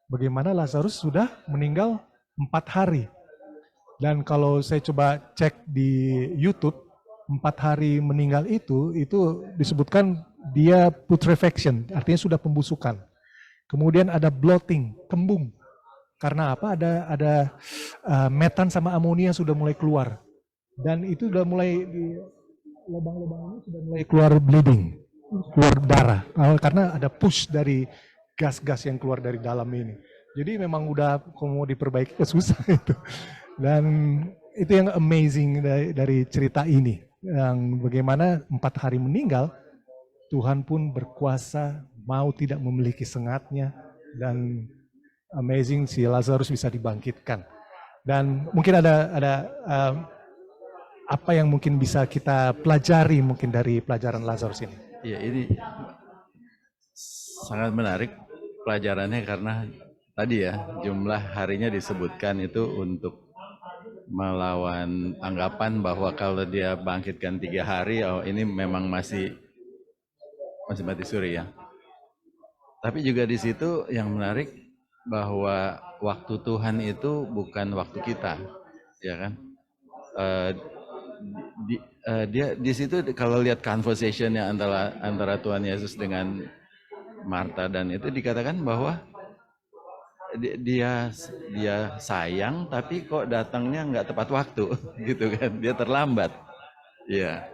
Speaker 1: Bagaimana Lazarus sudah meninggal 4 hari. Dan kalau saya coba cek di YouTube, 4 hari meninggal itu disebutkan dia putrefaction, artinya sudah pembusukan. Kemudian ada bloating, kembung. Karena apa? Ada metan sama amonia sudah mulai keluar. Dan itu sudah mulai di lubang-lubang ini sudah mulai keluar bleeding, keluar darah. Karena ada push dari gas-gas yang keluar dari dalam ini. Jadi memang udah kalau mau diperbaiki susah itu. Dan itu yang amazing dari cerita ini. Yang bagaimana 4 hari meninggal, Tuhan pun berkuasa, mau tidak memiliki sengatnya, dan amazing si Lazarus bisa dibangkitkan. Dan mungkin ada apa yang mungkin bisa kita pelajari mungkin dari pelajaran Lazarus ini?
Speaker 3: Ya, ini sangat menarik pelajarannya karena tadi ya jumlah harinya disebutkan itu untuk melawan anggapan bahwa kalau dia bangkitkan 3 hari, oh ini memang masih mati suri ya. Tapi juga di situ yang menarik bahwa waktu Tuhan itu bukan waktu kita, ya kan? Dia di situ kalau lihat conversationnya antara Tuhan Yesus dengan Marta, dan itu dikatakan bahwa dia sayang tapi kok datangnya nggak tepat waktu, gitu kan? Dia terlambat, iya.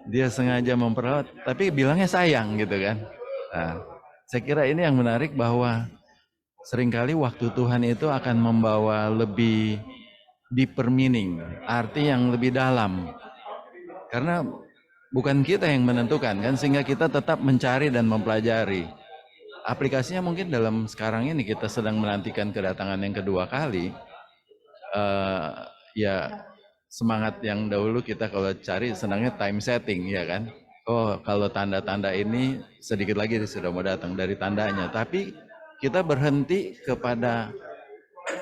Speaker 3: Dia sengaja memperlambat, tapi bilangnya sayang, gitu kan? Nah, saya kira ini yang menarik bahwa seringkali waktu Tuhan itu akan membawa lebih deeper meaning, arti yang lebih dalam. Karena bukan kita yang menentukan kan, sehingga kita tetap mencari dan mempelajari. Aplikasinya mungkin dalam sekarang ini kita sedang menantikan kedatangan yang kedua kali. Ya semangat yang dahulu kita kalau cari senangnya time setting, ya kan. Oh, kalau tanda-tanda ini sedikit lagi sudah mau datang dari tandanya. Tapi kita berhenti kepada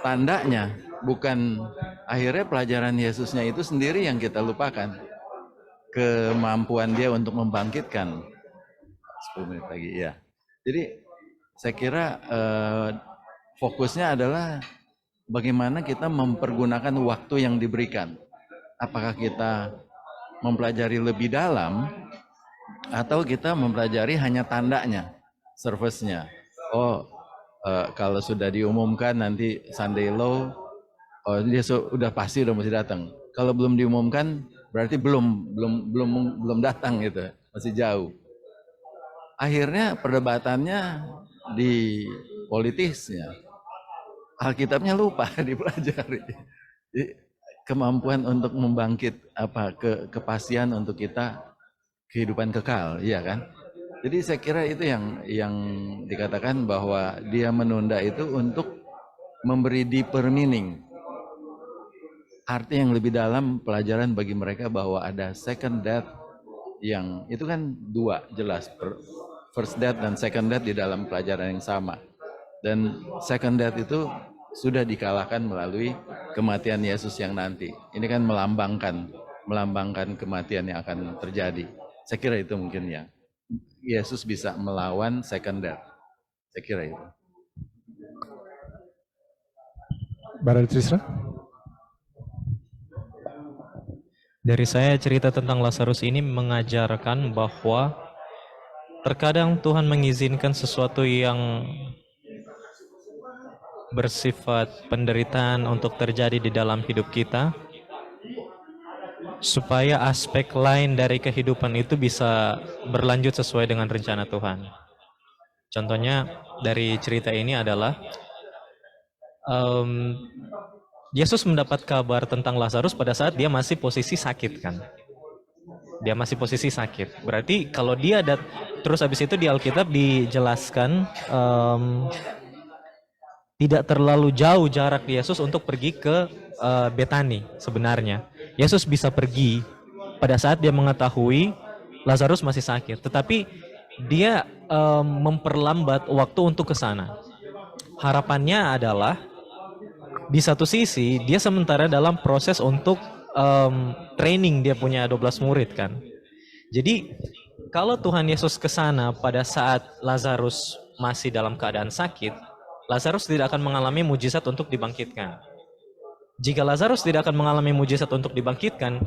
Speaker 3: tandanya, bukan akhirnya pelajaran Yesusnya itu sendiri yang kita lupakan. Kemampuan dia untuk membangkitkan. 10 menit lagi, ya. Jadi saya kira fokusnya adalah bagaimana kita mempergunakan waktu yang diberikan. Apakah kita mempelajari lebih dalam atau kita mempelajari hanya tandanya, service-nya. Oh, kalau sudah diumumkan nanti Sunday Law, oh dia udah pasti udah mesti datang. Kalau belum diumumkan berarti belum datang gitu, masih jauh. Akhirnya perdebatannya di politisnya. Alkitabnya lupa dipelajari. Jadi, kemampuan untuk membangkit kepastian untuk kita kehidupan kekal, iya kan? Jadi saya kira itu yang dikatakan bahwa dia menunda itu untuk memberi deeper meaning. Arti yang lebih dalam pelajaran bagi mereka bahwa ada second death yang itu kan dua jelas, first death dan second death di dalam pelajaran yang sama. Dan second death itu sudah dikalahkan melalui kematian Yesus yang nanti. Ini kan melambangkan kematian yang akan terjadi. Saya kira itu mungkin ya. Yesus bisa melawan second death. Saya kira itu.
Speaker 1: Brother Trisra?
Speaker 2: Dari saya cerita tentang Lazarus ini mengajarkan bahwa terkadang Tuhan mengizinkan sesuatu yang bersifat penderitaan untuk terjadi di dalam hidup kita supaya aspek lain dari kehidupan itu bisa berlanjut sesuai dengan rencana Tuhan. Contohnya dari cerita ini adalah Yesus mendapat kabar tentang Lazarus pada saat dia masih posisi sakit kan. Dia masih posisi sakit. Berarti kalau dia ada, terus habis itu di Alkitab dijelaskan tidak terlalu jauh jarak Yesus untuk pergi ke Betani sebenarnya. Yesus bisa pergi pada saat dia mengetahui Lazarus masih sakit. Tetapi dia memperlambat waktu untuk ke sana. Harapannya adalah di satu sisi dia sementara dalam proses untuk training, dia punya 12 murid kan. Jadi kalau Tuhan Yesus ke sana pada saat Lazarus masih dalam keadaan sakit, Lazarus tidak akan mengalami mujizat untuk dibangkitkan. Jika Lazarus tidak akan mengalami mujizat untuk dibangkitkan,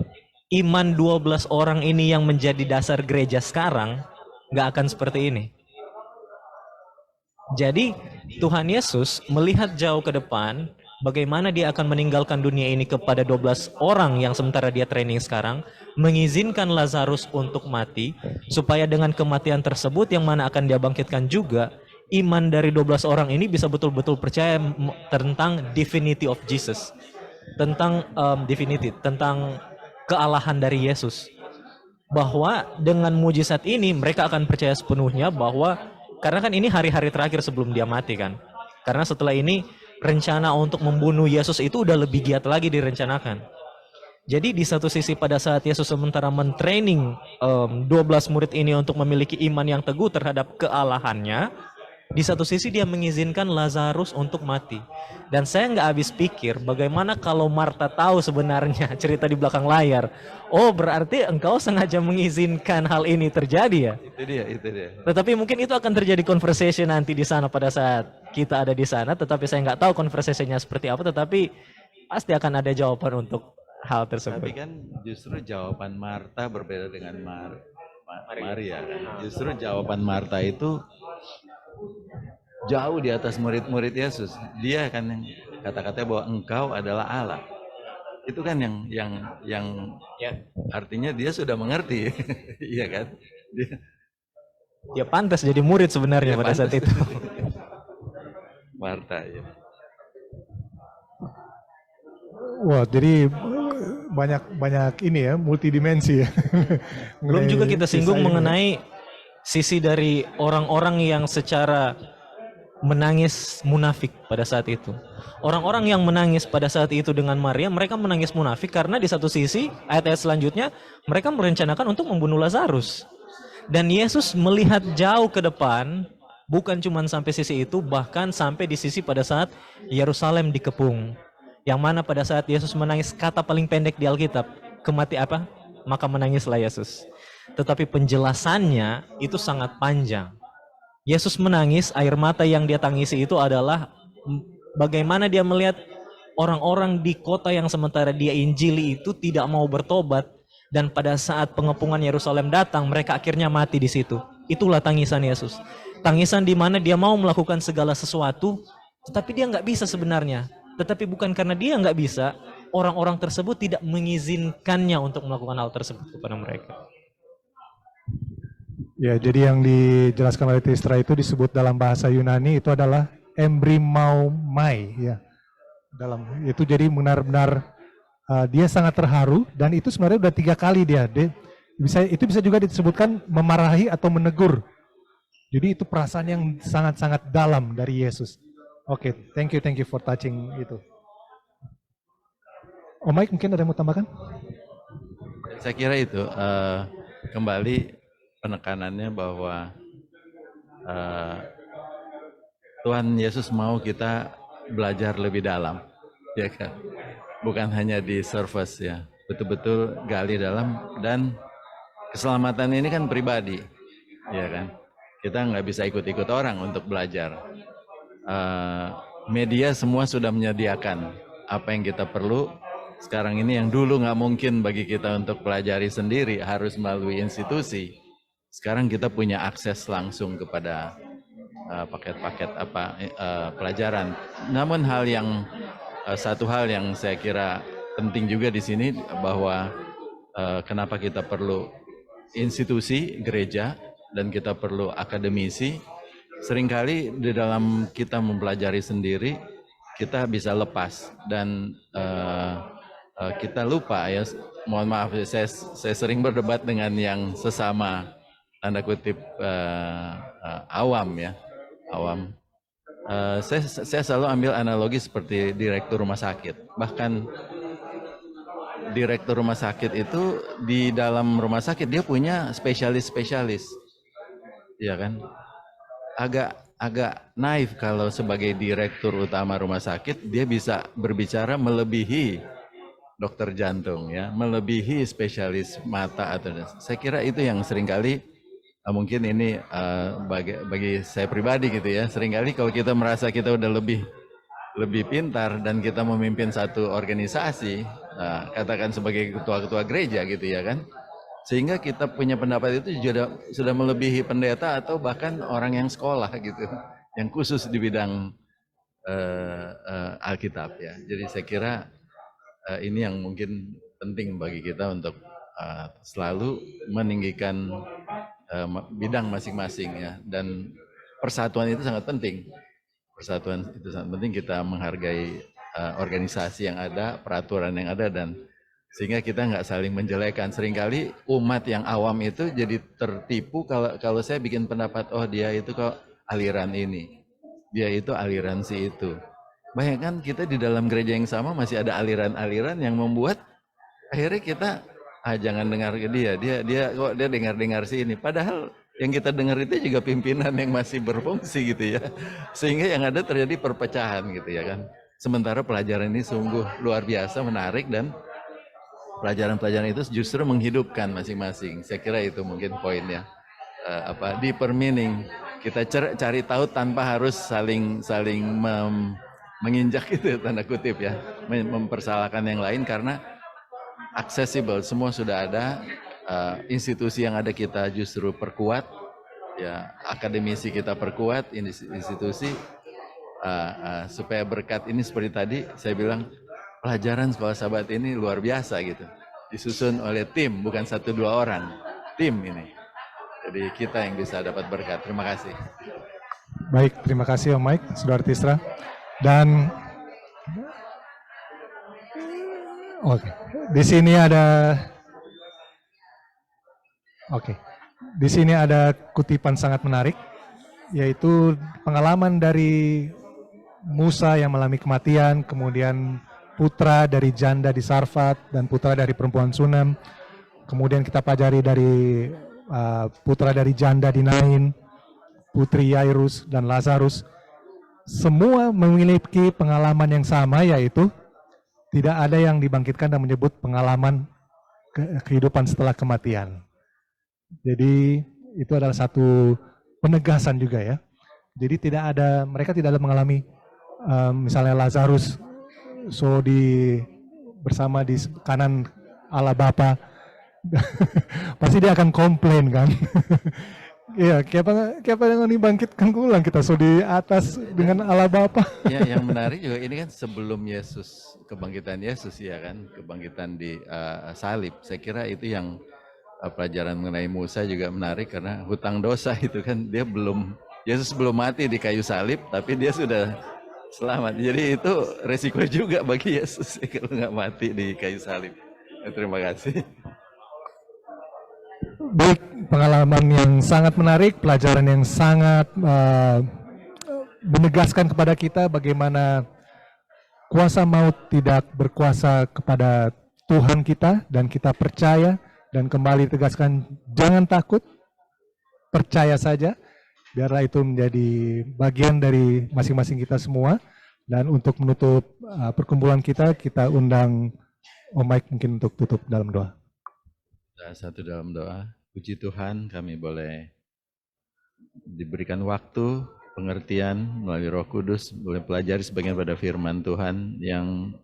Speaker 2: iman 12 orang ini yang menjadi dasar gereja sekarang nggak akan seperti ini. Jadi Tuhan Yesus melihat jauh ke depan, bagaimana dia akan meninggalkan dunia ini kepada 12 orang yang sementara dia training sekarang, mengizinkan Lazarus untuk mati, supaya dengan kematian tersebut yang mana akan dia bangkitkan juga, iman dari 12 orang ini bisa betul-betul percaya tentang divinity of Jesus, tentang tentang kealahan dari Yesus. Bahwa dengan mujizat ini mereka akan percaya sepenuhnya bahwa, karena kan ini hari-hari terakhir sebelum dia mati kan. Karena setelah ini rencana untuk membunuh Yesus itu udah lebih giat lagi direncanakan. Jadi di satu sisi pada saat Yesus sementara mentraining 12 murid ini untuk memiliki iman yang teguh terhadap kealahannya, di satu sisi dia mengizinkan Lazarus untuk mati. Dan saya nggak habis pikir bagaimana kalau Marta tahu sebenarnya cerita di belakang layar. Oh, berarti engkau sengaja mengizinkan hal ini terjadi ya?
Speaker 3: Itu dia.
Speaker 2: Tetapi mungkin itu akan terjadi conversation nanti di sana pada saat kita ada di sana. Tetapi saya nggak tahu conversation-nya seperti apa. Tetapi pasti akan ada jawaban untuk hal tersebut.
Speaker 3: Tapi kan justru jawaban Marta berbeda dengan Maria kan. Justru jawaban Marta itu jauh di atas murid-murid Yesus. Dia kan yang kata-katanya bahwa engkau adalah Allah. Itu kan yang
Speaker 2: Ya.
Speaker 3: artinya dia sudah mengerti. Iya kan? Dia
Speaker 2: Dia pantas jadi murid sebenarnya pada saat itu.
Speaker 3: Sparta ya.
Speaker 1: Wah, jadi banyak ini ya, multidimensi ya.
Speaker 2: Belum
Speaker 1: Mengenai
Speaker 2: juga kita
Speaker 1: kisah
Speaker 2: singgung
Speaker 1: ini.
Speaker 2: mengenai sisi dari orang-orang yang secara menangis munafik pada saat itu. Orang-orang yang menangis pada saat itu dengan Maria, mereka menangis munafik karena di satu sisi, ayat-ayat selanjutnya, mereka merencanakan untuk membunuh Lazarus. Dan Yesus melihat jauh ke depan, bukan cuma sampai sisi itu, bahkan sampai di sisi pada saat Yerusalem dikepung. Yang mana pada saat Yesus menangis, kata paling pendek di Alkitab, kemati apa? Maka menangislah Yesus. Tetapi penjelasannya itu sangat panjang. Yesus menangis, air mata yang dia tangisi itu adalah bagaimana dia melihat orang-orang di kota yang sementara dia injili itu tidak mau bertobat, dan pada saat pengepungan Yerusalem datang, mereka akhirnya mati di situ. Itulah tangisan Yesus. Tangisan di mana dia mau melakukan segala sesuatu, tetapi dia nggak bisa sebenarnya. Tetapi bukan karena dia nggak bisa, orang-orang tersebut tidak mengizinkannya untuk melakukan hal tersebut kepada mereka.
Speaker 1: Ya, jadi yang dijelaskan oleh Tisra itu disebut dalam bahasa Yunani itu adalah embrimaumai ya. Dalam itu jadi benar-benar dia sangat terharu, dan itu sebenarnya udah 3 kali dia itu bisa juga disebutkan memarahi atau menegur. Jadi itu perasaan yang sangat-sangat dalam dari Yesus. Oke, thank you for touching itu. Mike mungkin ada yang mau tambahkan?
Speaker 3: Saya kira itu kembali penekanannya bahwa Tuhan Yesus mau kita belajar lebih dalam, ya kan? Bukan hanya di surface ya, betul-betul gali dalam. Dan keselamatan ini kan pribadi, ya kan? Kita nggak bisa ikut-ikut orang untuk belajar. Media semua sudah menyediakan apa yang kita perlu. Sekarang ini yang dulu nggak mungkin bagi kita untuk pelajari sendiri, harus melalui institusi. Sekarang kita punya akses langsung kepada paket-paket pelajaran. Namun satu hal yang saya kira penting juga di sini, bahwa kenapa kita perlu institusi gereja dan kita perlu akademisi. Seringkali di dalam kita mempelajari sendiri, kita bisa lepas dan kita lupa ya. Mohon maaf, saya sering berdebat dengan yang sesama tanda kutip awam ya, awam. Saya selalu ambil analogi seperti direktur rumah sakit. Bahkan direktur rumah sakit itu di dalam rumah sakit dia punya spesialis, ya kan? Agak naif kalau sebagai direktur utama rumah sakit dia bisa berbicara melebihi dokter jantung ya, melebihi spesialis mata atau. Saya kira itu yang seringkali mungkin ini bagi saya pribadi gitu ya, seringkali kalau kita merasa kita udah lebih pintar dan kita memimpin satu organisasi, katakan sebagai ketua-ketua gereja gitu ya kan, sehingga kita punya pendapat itu sudah melebihi pendeta atau bahkan orang yang sekolah gitu, yang khusus di bidang Alkitab ya. Jadi saya kira ini yang mungkin penting bagi kita untuk selalu meninggikan bidang masing-masing ya, dan persatuan itu sangat penting. Persatuan itu sangat penting, kita menghargai organisasi yang ada, peraturan yang ada, dan sehingga kita nggak saling menjelekan. Seringkali umat yang awam itu jadi tertipu kalau saya bikin pendapat, oh dia itu kok aliran ini, dia itu aliran si itu. Bayangkan kita di dalam gereja yang sama masih ada aliran-aliran yang membuat akhirnya kita jangan dengar ke dia kok dia dengar si ini. Padahal yang kita dengar itu juga pimpinan yang masih berfungsi gitu ya. Sehingga yang ada terjadi perpecahan gitu ya kan. Sementara pelajaran ini sungguh luar biasa menarik, dan pelajaran-pelajaran itu justru menghidupkan masing-masing. Saya kira itu mungkin poinnya. Deeper meaning. Kita cari tahu tanpa harus saling menginjak itu tanda kutip ya, mempersalahkan yang lain, karena accessible, semua sudah ada. Institusi yang ada kita justru perkuat ya, akademisi kita perkuat, institusi supaya berkat ini seperti tadi saya bilang, pelajaran Sekolah Sabat ini luar biasa gitu, disusun oleh tim, bukan 1-2 orang, tim ini. Jadi kita yang bisa dapat berkat. Terima kasih.
Speaker 1: Baik, terima kasih Om Mike, Saudara Tisra. Dan oke, di sini ada di sini ada kutipan sangat menarik, yaitu pengalaman dari Musa yang mengalami kematian, kemudian putra dari janda di Sarfat dan putra dari perempuan Sunam. Kemudian kita pelajari dari putra dari janda di Nain, putri Yairus dan Lazarus. Semua memiliki pengalaman yang sama, yaitu tidak ada yang dibangkitkan dan menyebut pengalaman kehidupan setelah kematian. Jadi itu adalah satu penegasan juga ya. Jadi mereka tidak ada mengalami misalnya Lazarus bersama di kanan Allah Bapa. Pasti dia akan komplain kan. Iya, kayak apa yang dibangkitkan ulang kita di atas dengan Allah Bapa.
Speaker 3: Ya, yang menarik juga ini kan sebelum kebangkitan Yesus ya kan, kebangkitan di salib. Saya kira itu yang pelajaran mengenai Musa juga menarik karena hutang dosa itu kan Yesus belum mati di kayu salib, tapi dia sudah selamat. Jadi itu resiko juga bagi Yesus kalau nggak mati di kayu salib. Terima kasih.
Speaker 1: Baik, pengalaman yang sangat menarik, pelajaran yang sangat menegaskan kepada kita bagaimana kuasa maut tidak berkuasa kepada Tuhan kita, dan kita percaya dan kembali tegaskan jangan takut, percaya saja. Biarlah itu menjadi bagian dari masing-masing kita semua. Dan untuk menutup perkumpulan kita undang Om Mike mungkin untuk tutup dalam doa.
Speaker 3: Satu dalam doa. Puji Tuhan kami boleh diberikan waktu, pengertian melalui Roh Kudus, boleh pelajari sebagian pada firman Tuhan yang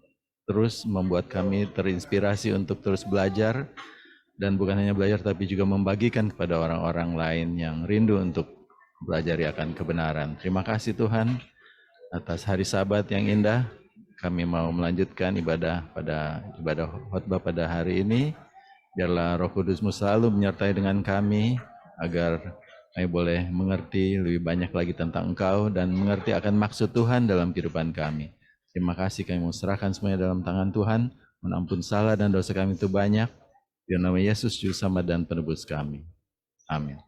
Speaker 3: terus membuat kami terinspirasi untuk terus belajar, dan bukan hanya belajar tapi juga membagikan kepada orang-orang lain yang rindu untuk belajar akan kebenaran. Terima kasih Tuhan atas hari Sabat yang indah. Kami mau melanjutkan ibadah khotbah pada hari ini. Biarlah Roh Kudus-Mu selalu menyertai dengan kami, agar kami boleh mengerti lebih banyak lagi tentang Engkau dan mengerti akan maksud Tuhan dalam kehidupan kami. Terima kasih, kami mau serahkan semuanya dalam tangan Tuhan. Menampun salah dan dosa kami itu banyak. Di nama Yesus Juru Selamat dan Penebus kami. Amin.